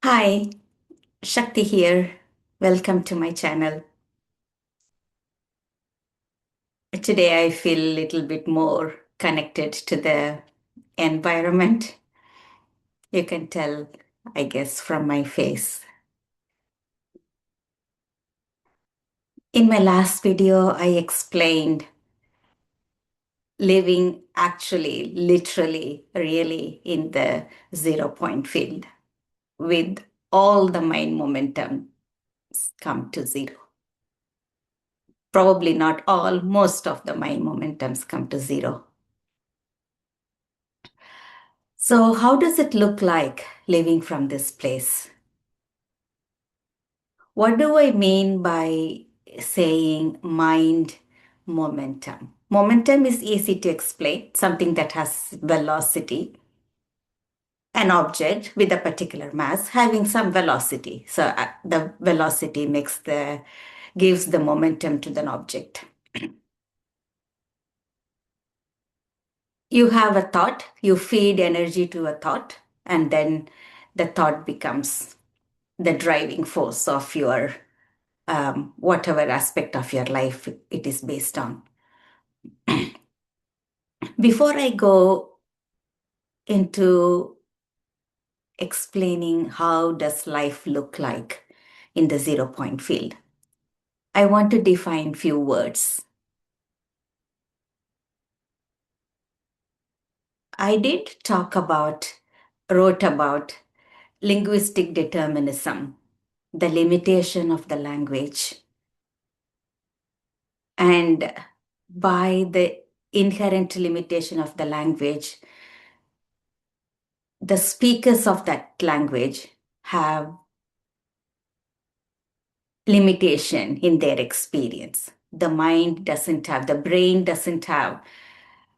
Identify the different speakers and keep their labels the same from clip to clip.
Speaker 1: Hi, Shakti here. Welcome to my channel. Today I feel a little bit more connected to the environment. You can tell, I guess, from my face. In my last video, I explained living actually, literally, really in the 0 point field with all the mind momentum come to zero. Probably not all, most of the mind momentums come to zero. So, how does it look like living from this place? What do I mean by saying mind momentum? Momentum is easy to explain, something that has velocity, an object with a particular mass having some velocity. So, the velocity gives the momentum to the object. You have a thought, you feed energy to a thought, and then the thought becomes the driving force of your whatever aspect of your life it is based on. Before I go into explaining how does life look like in the 0 point field, I want to define few words. I wrote about linguistic determinism, the limitation of the language, and by the inherent limitation of the language, the speakers of that language have limitation in their experience. The brain doesn't have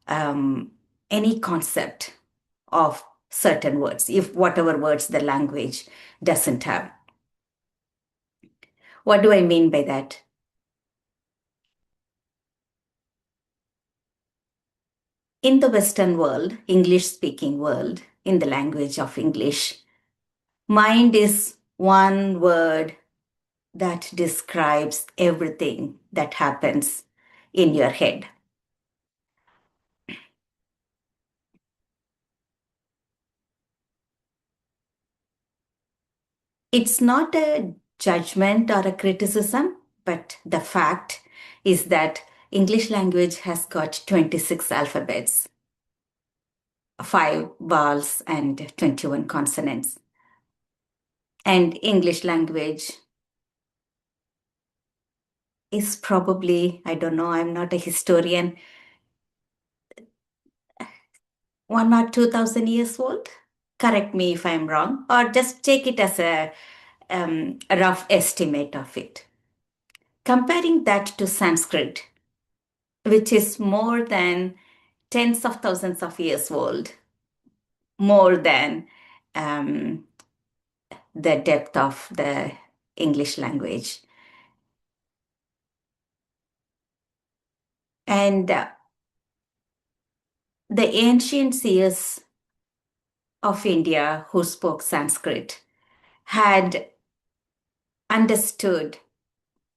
Speaker 1: um, any concept of certain words, if whatever words the language doesn't have. What do I mean by that? In the Western world, English speaking world, in the language of English, mind is one word that describes everything that happens in your head. It's not a judgment or a criticism, but the fact is that English language has got 26 alphabets, 5 vowels, and 21 consonants. And English language is probably, I don't know, I'm not a historian, 1 or 2,000 years old. Correct me if I'm wrong, or just take it as a rough estimate of it. Comparing that to Sanskrit, which is more than tens of thousands of years old, more than um, the depth of the English language. And the ancient seers of India who spoke Sanskrit had understood,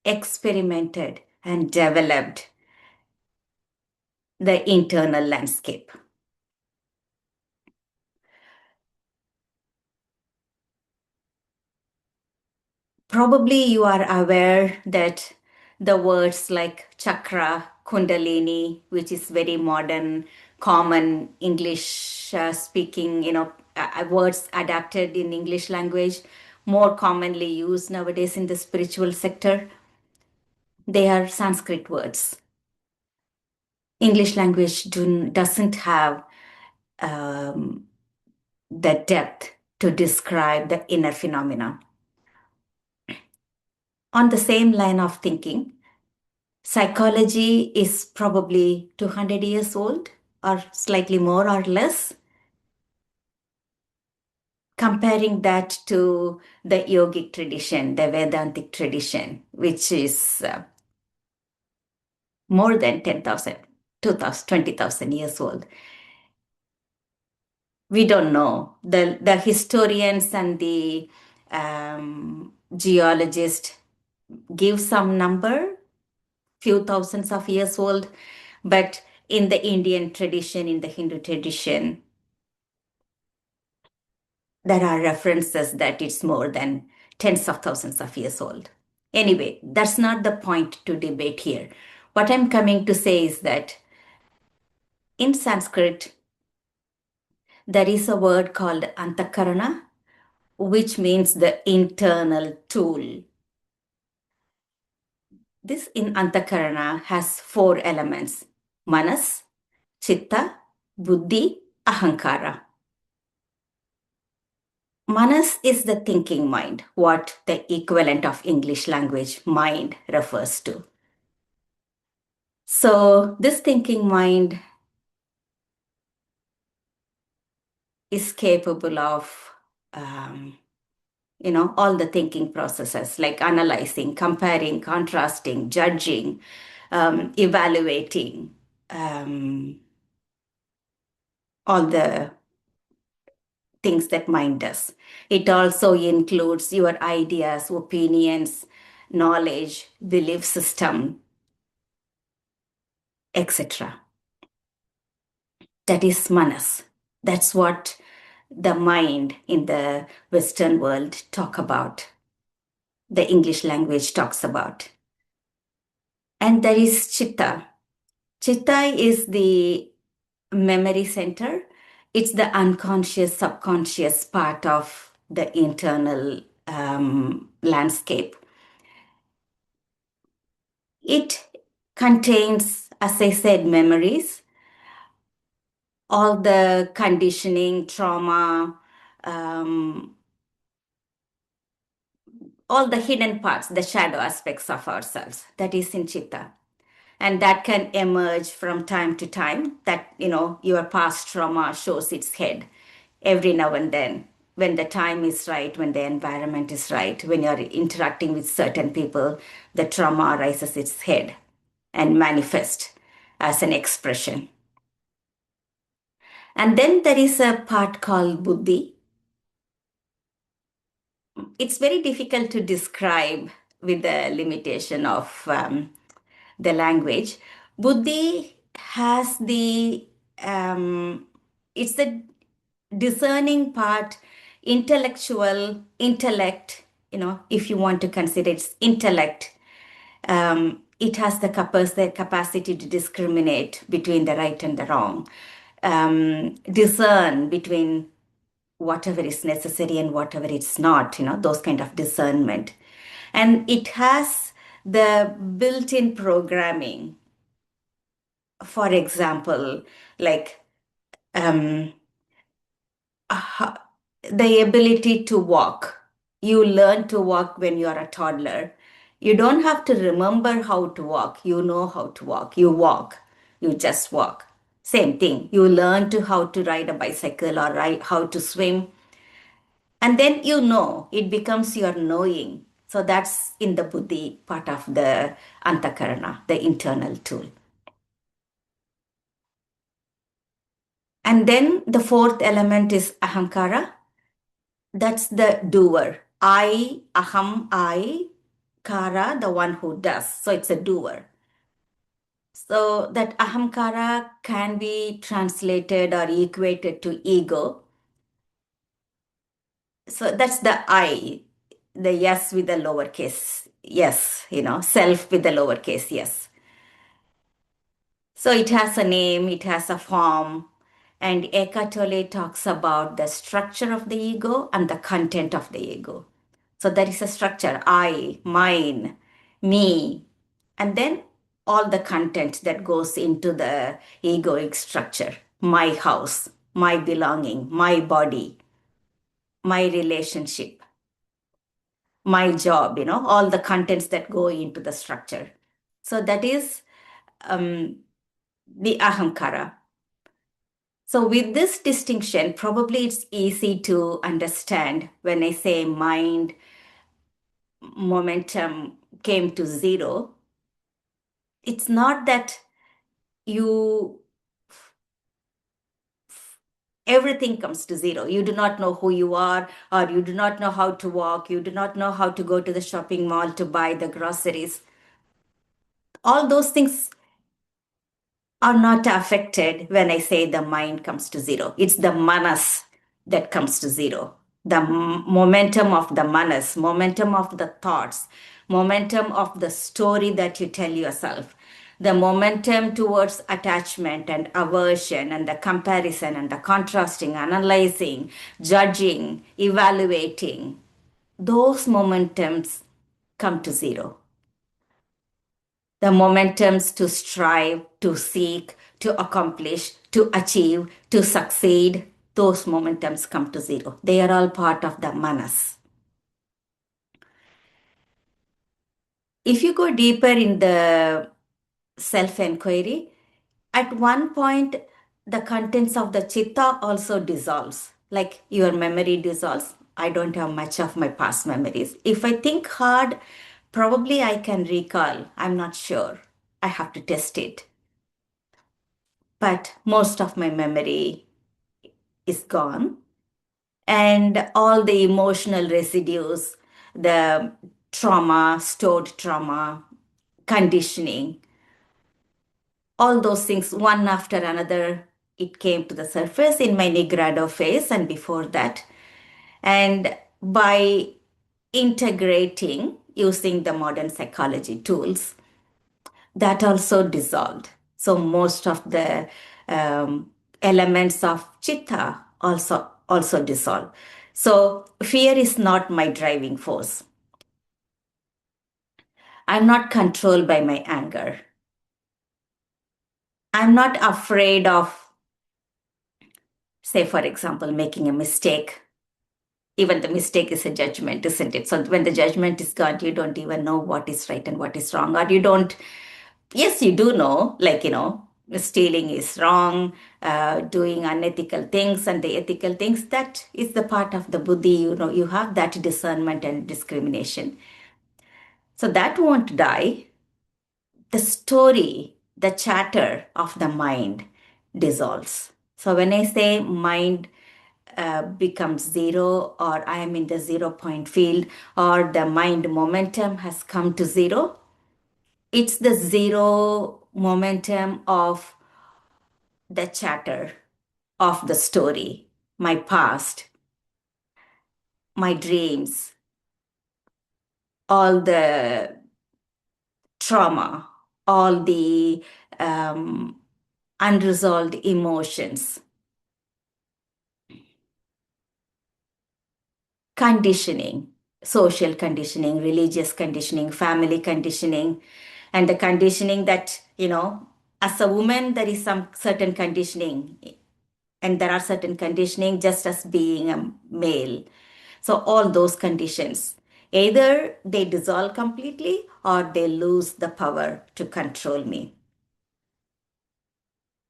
Speaker 1: experimented, and developed the internal landscape. Probably you are aware that the words like chakra, kundalini, which is very modern, common English speaking, words adapted in English language, more commonly used nowadays in the spiritual sector. They are Sanskrit words. English language doesn't have um, the depth to describe the inner phenomena. On the same line of thinking, psychology is probably 200 years old or slightly more or less. Comparing that to the yogic tradition, the Vedantic tradition, which is more than 10,000, 2,000, 20,000 years old. We don't know. The historians and the Geologists give some number, few thousands of years old, but in the Indian tradition, in the Hindu tradition, there are references that it's more than tens of thousands of years old. Anyway, that's not the point to debate here. What I'm coming to say is that in Sanskrit, there is a word called Antahkarana, which means the internal tool. This in Antahkarana has four elements: manas, chitta, buddhi, ahamkara. Manas is the thinking mind, what the equivalent of English language mind refers to. So this thinking mind is capable of, all the thinking processes like analyzing, comparing, contrasting, judging, evaluating, all the things that mind does. It also includes your ideas, opinions, knowledge, belief system, etc. That is manas. That's what the mind in the Western world talk about. The English language talks about. And there is chitta. Chitta is the memory center. It's the unconscious, subconscious part of the internal landscape. It contains, as I said, memories, all the conditioning, trauma, all the hidden parts, the shadow aspects of ourselves. That is in Chitta. And that can emerge from time to time, that, your past trauma shows its head every now and then. When the time is right, when the environment is right, when you're interacting with certain people, the trauma rises its head and manifests as an expression. And then there is a part called buddhi. It's very difficult to describe with the limitation of the language. Buddhi has it's the discerning part, intellectual, intellect, if you want to consider it's intellect. It has the capacity to discriminate between the right and the wrong, discern between whatever is necessary and whatever it's not, those kind of discernment. And it has the built-in programming. For example, like the ability to walk. You learn to walk when you're a toddler. You don't have to remember how to walk. You know how to walk. You walk. You just walk. Same thing. You learn to how to ride a bicycle or how to swim. And then it becomes your knowing. So that's in the buddhi part of the Antahkarana, the internal tool. And then the fourth element is Ahamkara. That's the doer. I, Kara, the one who does. So it's a doer. So that Ahamkara can be translated or equated to ego. So that's the I, the yes with the lowercase yes, self with the lowercase yes. So it has a name, it has a form, and Eckhart Tolle talks about the structure of the ego and the content of the ego. So there is a structure, I, mine, me, and then all the content that goes into the egoic structure. My house, my belonging, my body, my relationship, my job, all the contents that go into the structure. So that is the Ahamkara. So with this distinction, probably it's easy to understand when I say mind momentum came to zero. It's not that you everything comes to zero. You do not know who you are, or you do not know how to walk, you do not know how to go to the shopping mall to buy the groceries. All those things are not affected when I say the mind comes to zero. It's the manas that comes to zero. The momentum of the manas, momentum of the thoughts, momentum of the story that you tell yourself, the momentum towards attachment and aversion and the comparison and the contrasting, analyzing, judging, evaluating, those momentums come to zero. The momentums to strive, to seek, to accomplish, to achieve, to succeed, those momentums come to zero. They are all part of the manas. If you go deeper in the self inquiry, at one point, the contents of the chitta also dissolves, like your memory dissolves. I don't have much of my past memories. If I think hard, probably I can recall. I'm not sure. I have to test it. But most of my memory is gone. And all the emotional residues, the trauma, stored trauma, conditioning, all those things, one after another, it came to the surface in my Nigrado phase and before that. And by integrating using the modern psychology tools, that also dissolved. So most of the elements of chitta also dissolve. So fear is not my driving force. I'm not controlled by my anger. I'm not afraid of, say, for example, making a mistake. Even the mistake is a judgment, isn't it? So when the judgment is gone, you don't even know what is right and what is wrong, or you don't. Yes, you do know, like, stealing is wrong, doing unethical things and the ethical things, that is the part of the buddhi, you have that discernment and discrimination. So that won't die. The story, the chatter of the mind dissolves. So when I say mind becomes zero, or I am in the 0 point field, or the mind momentum has come to zero, it's the zero momentum of the chatter of the story, my past, my dreams, all the trauma, all the um, unresolved emotions, conditioning, social conditioning, religious conditioning, family conditioning, and the conditioning that, as a woman, there is some certain conditioning, and there are certain conditioning just as being a male. So all those conditions, either they dissolve completely or they lose the power to control me.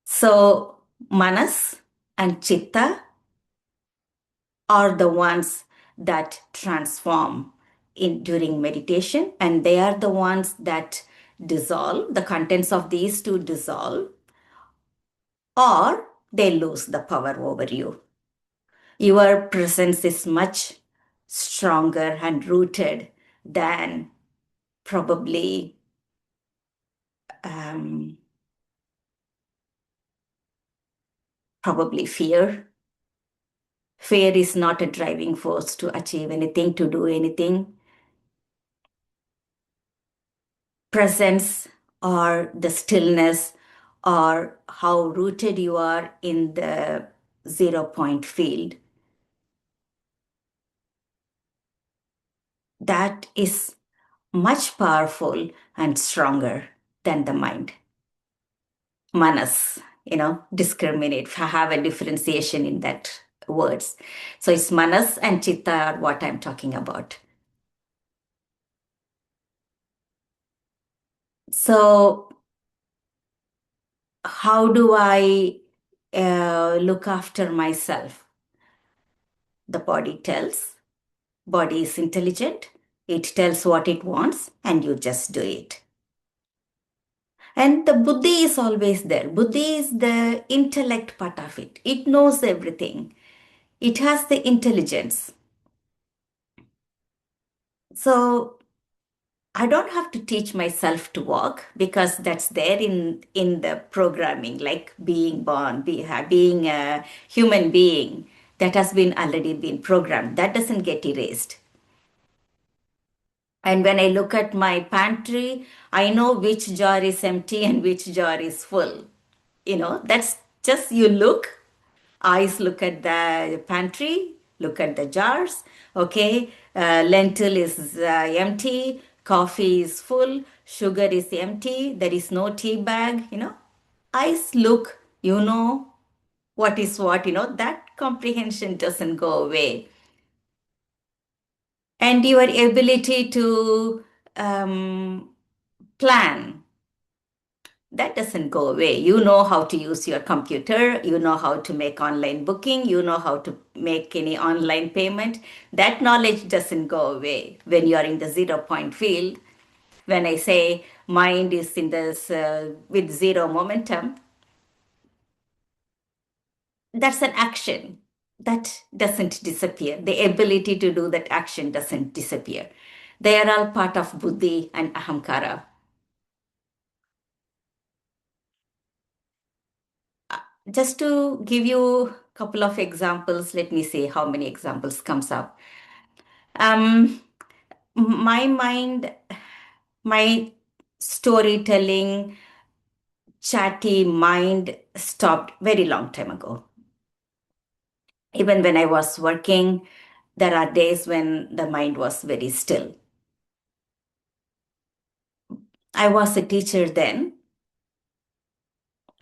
Speaker 1: So manas and chitta are the ones that transform in during meditation, and they are the ones that dissolve. The contents of these two dissolve, or they lose the power over you. Your presence is much stronger and rooted than probably um, probably fear. Fear is not a driving force to achieve anything, to do anything. Presence, or the stillness, or how rooted you are in the 0 point field, that is much powerful and stronger than the mind. Manas, discriminate, have a differentiation in that words. So it's manas and chitta are what I'm talking about. So how do I look after myself? The body tells. Body is intelligent. It tells what it wants, and you just do it. And the buddhi is always there. Buddhi is the intellect part of it. It knows everything. It has the intelligence. So I don't have to teach myself to walk because that's there in the programming, like being born, being a human being that has been already been programmed. That doesn't get erased. And when I look at my pantry, I know which jar is empty and which jar is full. That's just you look, eyes look at the pantry, look at the jars. Okay, lentil is empty, coffee is full, sugar is empty, there is no tea bag. Eyes look, what is what, that comprehension doesn't go away. And your ability to plan, that doesn't go away. You know how to use your computer, you know how to make online booking, you know how to make any online payment. That knowledge doesn't go away when you are in the 0 point field. When I say mind is in this with zero momentum, that's an action that doesn't disappear. The ability to do that action doesn't disappear. They are all part of buddhi and ahamkara. Just to give you a couple of examples, let me see how many examples comes up. Um, my mind, my storytelling, chatty mind stopped very long time ago. Even when I was working, there are days when the mind was very still. I was a teacher then.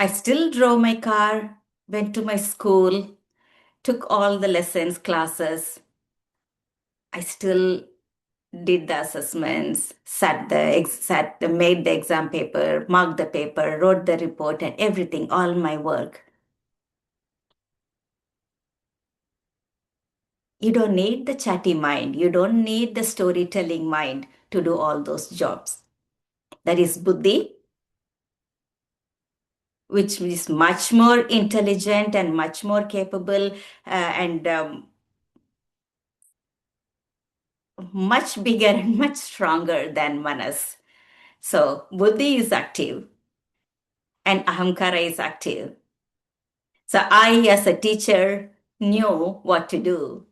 Speaker 1: I still drove my car, went to my school, took all the lessons, classes. I still did the assessments, made the exam paper, marked the paper, wrote the report, and everything, all my work. You don't need the chatty mind. You don't need the storytelling mind to do all those jobs. That is buddhi, which is much more intelligent and much more capable and much bigger and much stronger than manas. So buddhi is active and ahamkara is active. So I, as a teacher, knew what to do.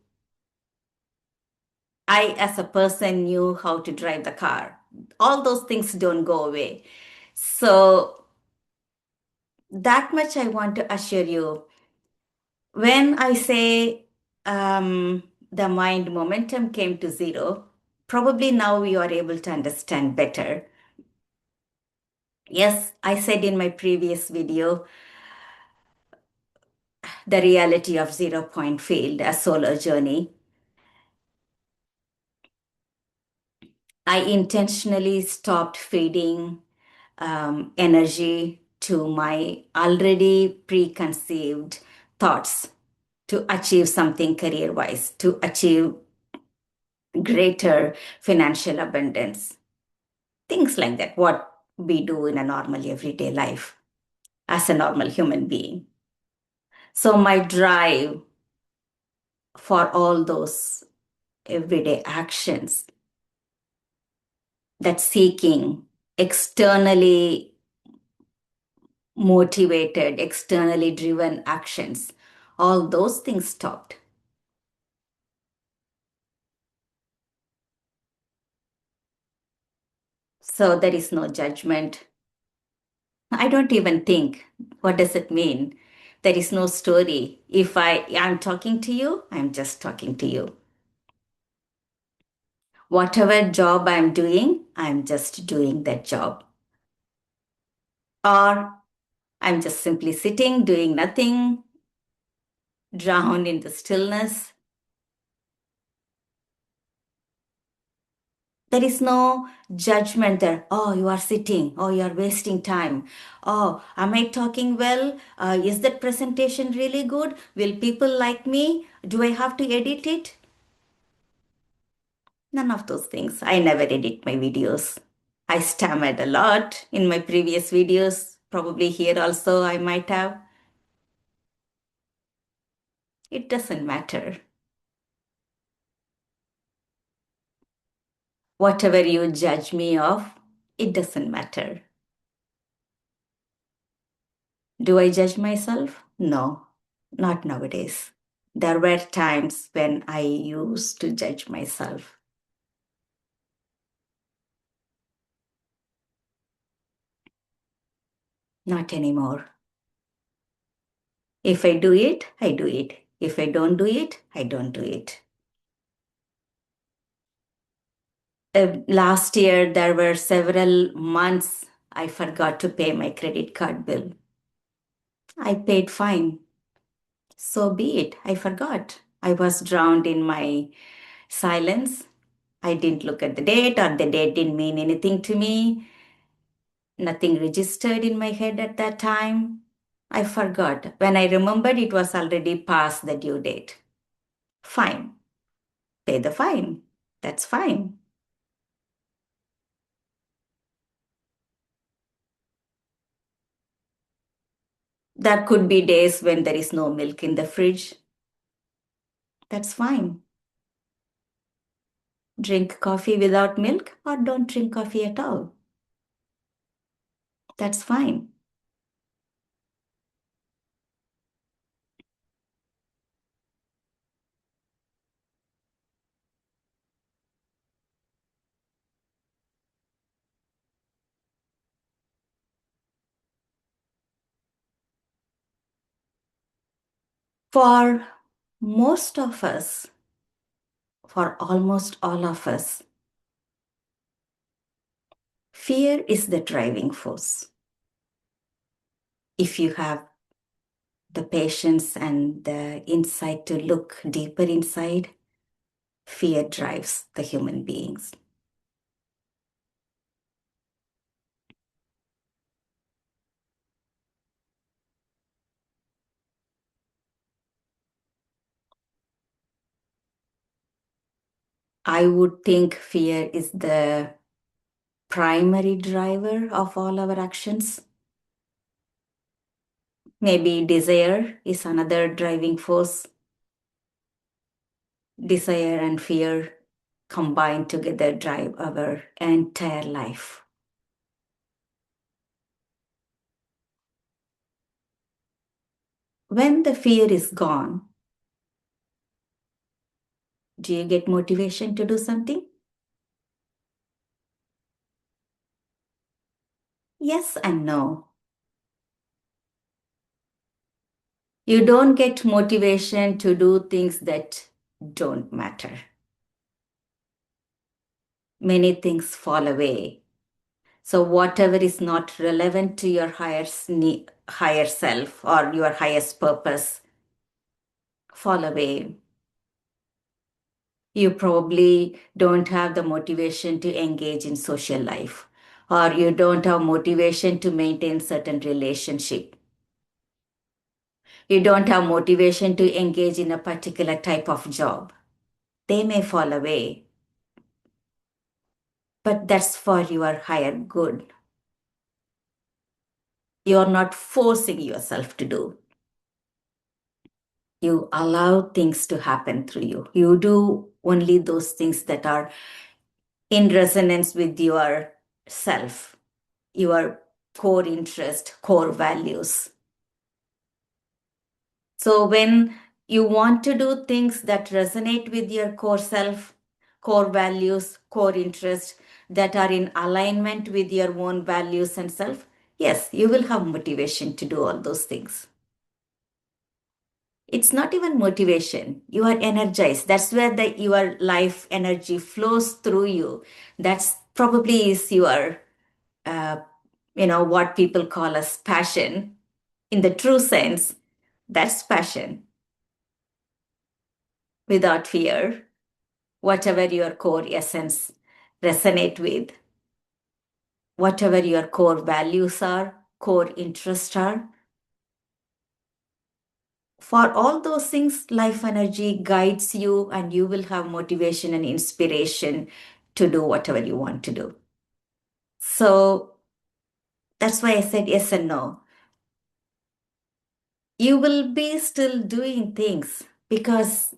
Speaker 1: I, as a person, knew how to drive the car. All those things don't go away. So that much I want to assure you. When I say the mind momentum came to zero, probably now you are able to understand better. Yes, I said in my previous video, the reality of 0 point field, a solo journey. I intentionally stopped feeding energy to my already preconceived thoughts to achieve something career wise, to achieve greater financial abundance, things like that, what we do in a normal everyday life as a normal human being. So, my drive for all those everyday actions, that seeking externally motivated, externally driven actions, all those things stopped. So there is no judgment. I don't even think, what does it mean? There is no story. If I'm talking to you, I'm just talking to you. Whatever job I'm doing, I'm just doing that job. Or I'm just simply sitting, doing nothing, drowned in the stillness. There is no judgment there. Oh, you are sitting. Oh, you are wasting time. Oh, am I talking well? Is that presentation really good? Will people like me? Do I have to edit it? None of those things. I never edit my videos. I stammered a lot in my previous videos. Probably here also I might have. It doesn't matter. Whatever you judge me of, it doesn't matter. Do I judge myself? No, not nowadays. There were times when I used to judge myself. Not anymore. If I do it, I do it. If I don't do it, I don't do it. Last year, there were several months I forgot to pay my credit card bill. I paid fine. So be it. I forgot. I was drowned in my silence. I didn't look at the date, or the date didn't mean anything to me. Nothing registered in my head at that time. I forgot. When I remembered, it was already past the due date. Fine. Pay the fine. That's fine. There could be days when there is no milk in the fridge. That's fine. Drink coffee without milk or don't drink coffee at all. That's fine. For most of us, for almost all of us, fear is the driving force. If you have the patience and the insight to look deeper inside, fear drives the human beings. I would think fear is the primary driver of all our actions. Maybe desire is another driving force. Desire and fear combined together drive our entire life. When the fear is gone, do you get motivation to do something? Yes and no. You don't get motivation to do things that don't matter. Many things fall away. So whatever is not relevant to your higher self or your highest purpose fall away. You probably don't have the motivation to engage in social life, or you don't have motivation to maintain certain relationship. You don't have motivation to engage in a particular type of job. They may fall away, but that's for your higher good. You're not forcing yourself to do. You allow things to happen through you. You do only those things that are in resonance with your self, your core interest, core values. So when you want to do things that resonate with your core self, core values, core interests that are in alignment with your own values and self, yes, you will have motivation to do all those things. It's not even motivation. You are energized. That's where your life energy flows through you. That's probably is your, uh, what people call as passion. In the true sense, that's passion. Without fear, whatever your core essence resonate with, whatever your core values are, core interests are, for all those things, life energy guides you and you will have motivation and inspiration to do whatever you want to do. So that's why I said yes and no. You will be still doing things because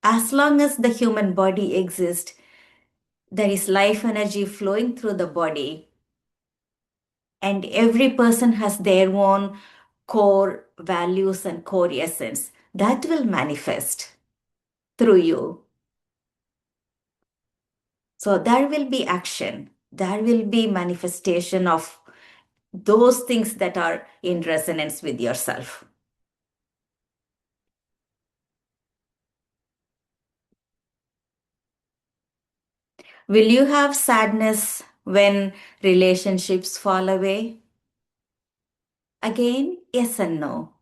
Speaker 1: as long as the human body exists, there is life energy flowing through the body, and every person has their own core values and core essence that will manifest through you. So there will be action, there will be manifestation of those things that are in resonance with yourself. Will you have sadness when relationships fall away? Again, yes and no.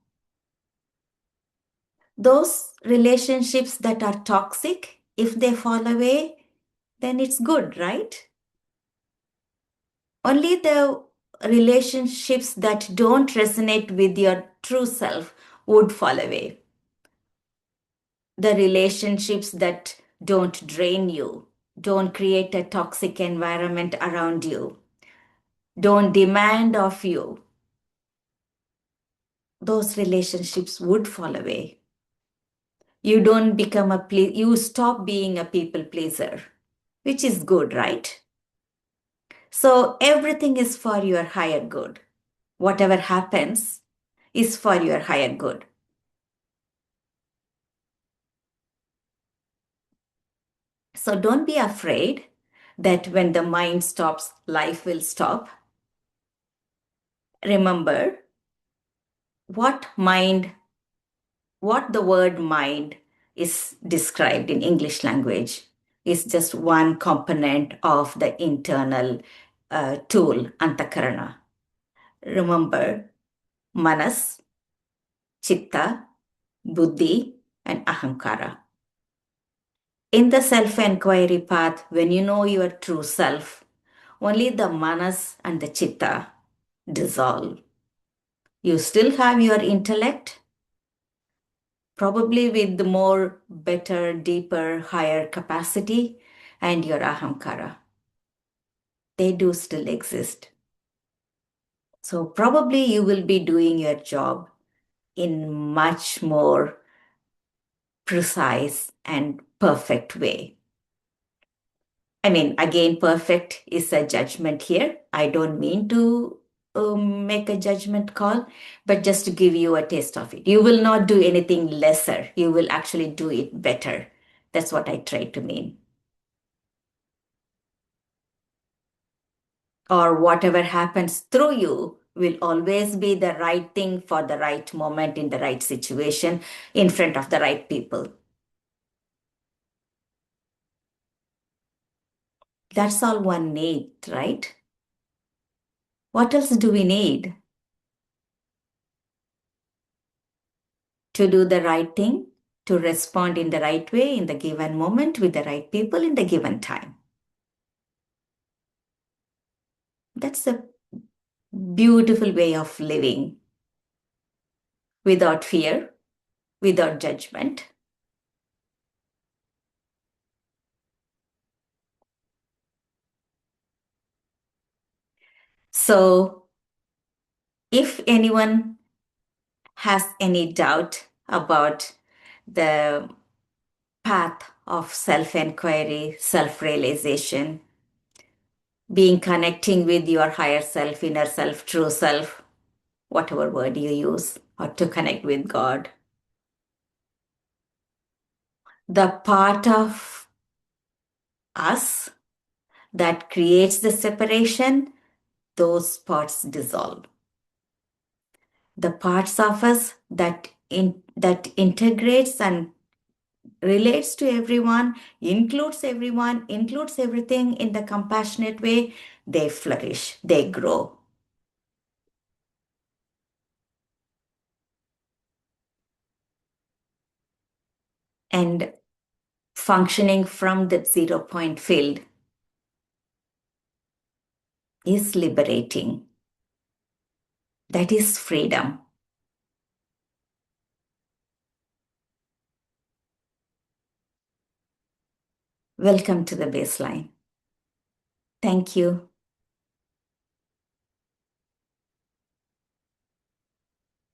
Speaker 1: Those relationships that are toxic, if they fall away, then it's good, right? Only the relationships that don't resonate with your true self would fall away. The relationships that don't drain you, don't create a toxic environment around you, don't demand of you, those relationships would fall away. You don't become you stop being a people pleaser, which is good, right? So everything is for your higher good. Whatever happens is for your higher good. So don't be afraid that when the mind stops, life will stop. Remember what mind, what the word mind is described in English language is just one component of the internal tool, Antahkarana. Remember Manas, Chitta, Buddhi, and Ahamkara. In the self enquiry path, when you know your true self, only the Manas and the Chitta dissolve. You still have your intellect, probably with the more better, deeper, higher capacity, and your Ahamkara. They do still exist. So probably you will be doing your job in much more precise and perfect way. I mean, again, perfect is a judgment here. I don't mean to make a judgment call, but just to give you a taste of it. You will not do anything lesser. You will actually do it better. That's what I try to mean. Or whatever happens through you will always be the right thing for the right moment in the right situation in front of the right people. That's all one needs, right? What else do we need? To do the right thing, to respond in the right way in the given moment with the right people in the given time. That's a beautiful way of living without fear, without judgment. So, if anyone has any doubt about the path of self inquiry, self realization, being connecting with your higher self, inner self, true self, whatever word you use, or to connect with God, the part of us that creates the separation, those parts dissolve. The parts of us that integrates and relates to everyone, includes everything in the compassionate way, they flourish, they grow. And functioning from that 0 point field is liberating. That is freedom. Welcome to the baseline. Thank you.